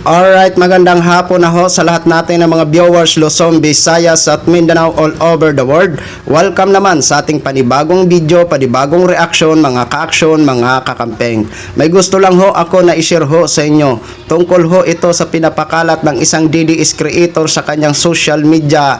Alright, magandang hapon na ho sa lahat natin ng mga viewers Luzon, Visayas at Mindanao all over the world. Welcome naman sa ating panibagong video, panibagong reaction, mga ka-action, mga kakampeng. May gusto lang ho ako na i-share ho sa inyo. Tungkol ho ito sa pinapakalat ng isang DDS creator sa kanyang social media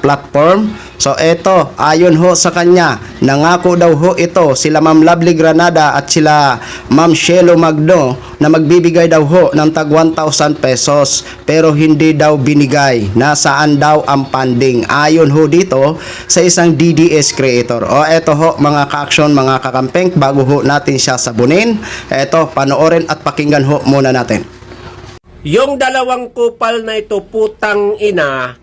platform. So eto, ayon ho sa kanya, nangako daw ho ito sila Ma'am Lovely Granada at sila Ma'am Shelo Magno na magbibigay daw ho ng tag 1,000 pesos pero hindi daw binigay. Nasaan daw ang funding? Ayon ho dito sa isang DDS creator. O eto ho mga ka-action, mga kakampeng, bago ho natin siya sabunin, eto panoorin at pakinggan ho muna natin. Yung dalawang kupal na ito, putang ina,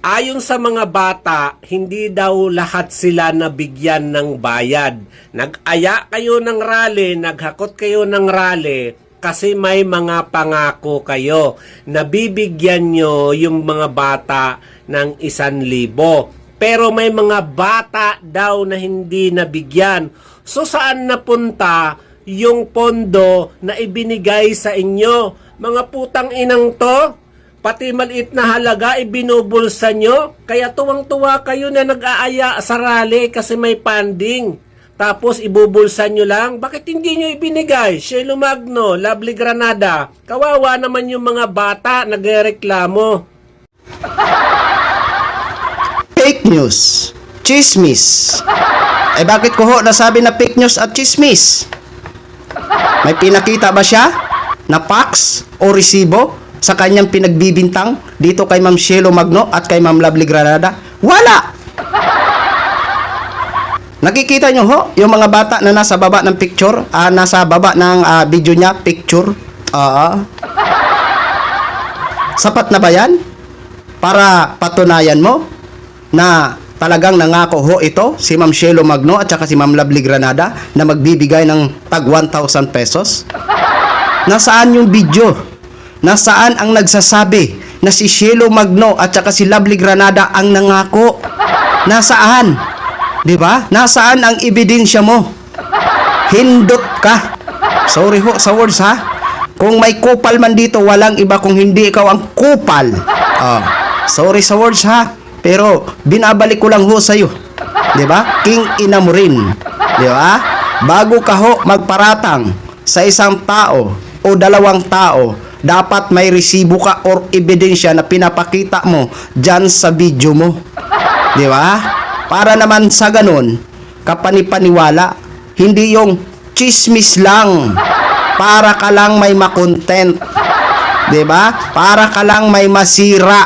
ayon sa mga bata, hindi daw lahat sila nabigyan ng bayad. Nag-aya kayo ng rally, naghakot kayo ng rally kasi may mga pangako kayo. Nabibigyan nyo yung mga bata ng 1,000. Pero may mga bata daw na hindi nabigyan. So saan napunta yung pondo na ibinigay sa inyo? Mga putang inang to, pati maliit na halaga ibinubulsa nyo. Kaya tuwang-tuwa kayo na nag-aaya sa rally kasi may funding. Tapos ibubulsa nyo lang. Bakit hindi nyo ibinigay? Shelo Magno, Lovely Granada. Kawawa naman yung mga bata nagreklamo. Fake news, chismis. Eh bakit ko ho nasabi na fake news at chismis? May pinakita ba siya na fax o resibo sa kanyang pinagbibintang dito kay Ma'am Shelo Magno at kay Ma'am Lovely Granada? Wala! Nakikita nyo ho, yung mga bata na nasa baba ng picture, nasa baba ng video niya, picture. Sapat na ba yan? Para patunayan mo na talagang nangako ho ito, si Ma'am Shelo Magno at saka si Ma'am Lovely Granada na magbibigay ng tag 1,000 pesos? Nasaan yung video? Nasaan ang nagsasabi na si Shelo Magno at saka si Lovely Granada ang nangako? Nasaan? 'Di ba? Nasaan ang ebidensya mo? Hindot ka. Sorry ho sa words ha. Kung may kupal man dito, walang iba kung hindi ikaw ang kupal. Sorry sa words ha. Pero binabalik ko lang ho sa iyo. 'Di ba? King ina mo rin. 'Di ba? Bago ka ho magparatang sa isang tao o dalawang tao, dapat may resibo ka or ebidensya na pinapakita mo dyan sa video mo. Di ba? Para naman sa ganun, kapanipaniwala, hindi yung chismis lang. Para ka lang may makontent. Di ba? Para ka lang may masira.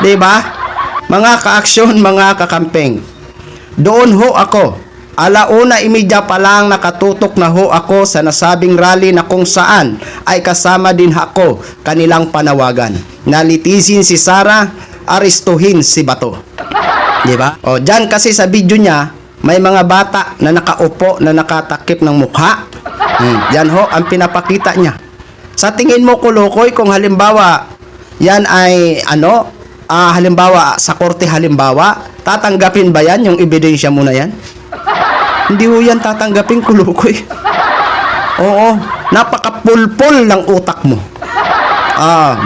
Di ba? Mga ka-aksyon, mga kakampeng. Doon ho ako. 1:30 pa lang nakatutok na ho ako sa nasabing rally na kung saan ay kasama din ako kanilang panawagan. Nalitisin si Sara, arestuhin si Bato. Di ba? O diyan kasi sa video niya may mga bata na nakaupo na nakatakip ng mukha. Yan ho ang pinapakita niya. Sa tingin mo Kulukoy, kung halimbawa yan ay halimbawa sa korte halimbawa, tatanggapin ba yan yung ebidensya mo na yan? Hindi ho yan tatanggapin Kulukoy. Oo, napakapulpol ng utak mo.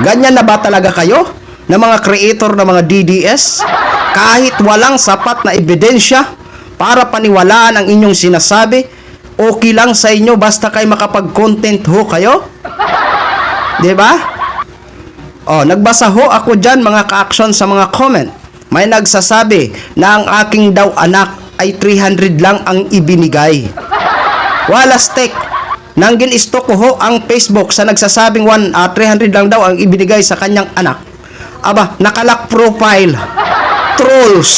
Ganyan na ba talaga kayo? Na mga creator ng mga DDS? Kahit walang sapat na ebidensya para paniwalaan ang inyong sinasabi, okay lang sa inyo basta kayo makapag-content ho kayo? Diba? Nagbasa ho ako dyan mga ka-action sa mga comment. May nagsasabi na ang aking daw anak ay 300 lang ang ibinigay. Wala stake. Nang gin-stock ko ho ang Facebook sa nagsasabing 300 lang daw ang ibinigay sa kanyang anak. Aba, nakalock profile. Trolls.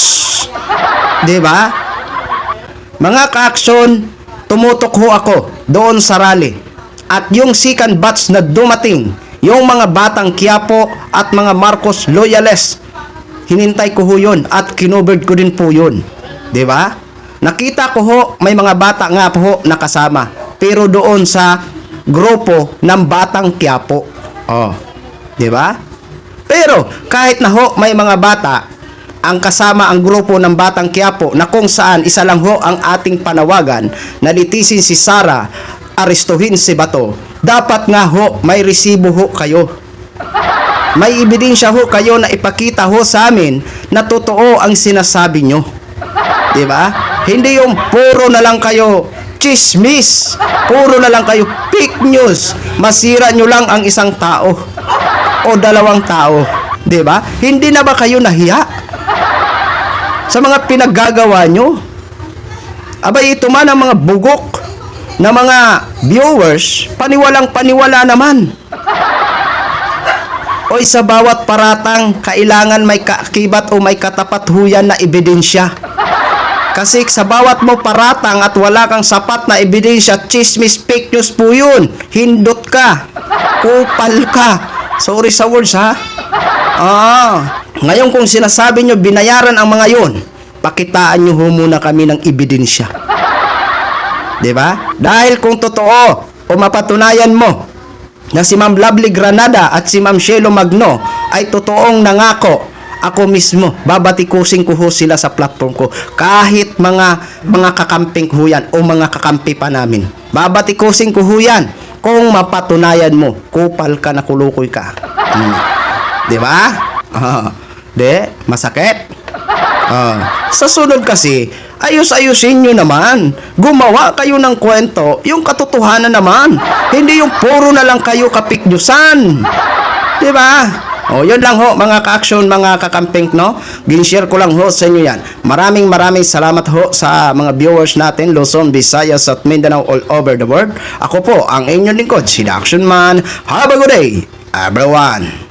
Diba? Mga ka-action, tumutok ho ako doon sa rally. At yung second batch na dumating, yung mga batang Quiapo at mga Marcos loyalists, hinintay ko ho yun at kinoberd ko din po yun. Diba? Nakita ko ho, may mga bata nga po ho nakasama. Pero doon sa grupo ng batang Quiapo. Diba? Pero kahit na ho may mga bata ang kasama ang grupo ng batang Quiapo na kung saan isa lang ho ang ating panawagan na litisin si Sara, arestuhin si Bato, dapat nga ho, may resibo ho kayo. May ebidensya ho kayo na ipakita ho sa amin na totoo ang sinasabi nyo. Di ba? Hindi yung puro na lang kayo chismis, puro na lang kayo fake news, masira nyo lang ang isang tao o dalawang tao. Di ba? Hindi na ba kayo nahiya sa mga pinaggagawa nyo? Abay, ito man ang mga bugok na mga viewers, paniwalang paniwala naman. Oy, sa bawat paratang, kailangan may kaakibat o may katapat huyan na ebidensya. Kasi sa bawat mo paratang at wala kang sapat na ebidensya, chismis, fake news po yun. Hindot ka. Kupal ka. Sorry sa words, ha? Ngayon kung sinasabi nyo binayaran ang mga yun, pakitaan nyo ho muna kami ng ebidensya. Diba? Dahil kung totoo o mapatunayan mo na si Ma'am Lovely Granada at si Ma'am Shelo Magno ay totoong nangako, ako mismo, babatikusin ko ho sila sa platform ko. Kahit mga kakamping ho yan o mga kakampi pa namin. Babatikusin ko ho yan kung mapatunayan mo. Kupal ka na kulukoy ka. Diba? Masakit. Sa sunod kasi, ayos-ayusin nyo naman. Gumawa kayo ng kwento, yung katotohanan naman. Hindi yung puro na lang kayo kapiknyusan. Diba? Yun lang ho, mga ka-action, mga kakamping, no? Ginshare ko lang ho sa inyo yan. Maraming salamat ho sa mga viewers natin, Luzon, Visayas at Mindanao all over the world. Ako po, ang inyong lingkod, si The Action Man. Have a good day, everyone.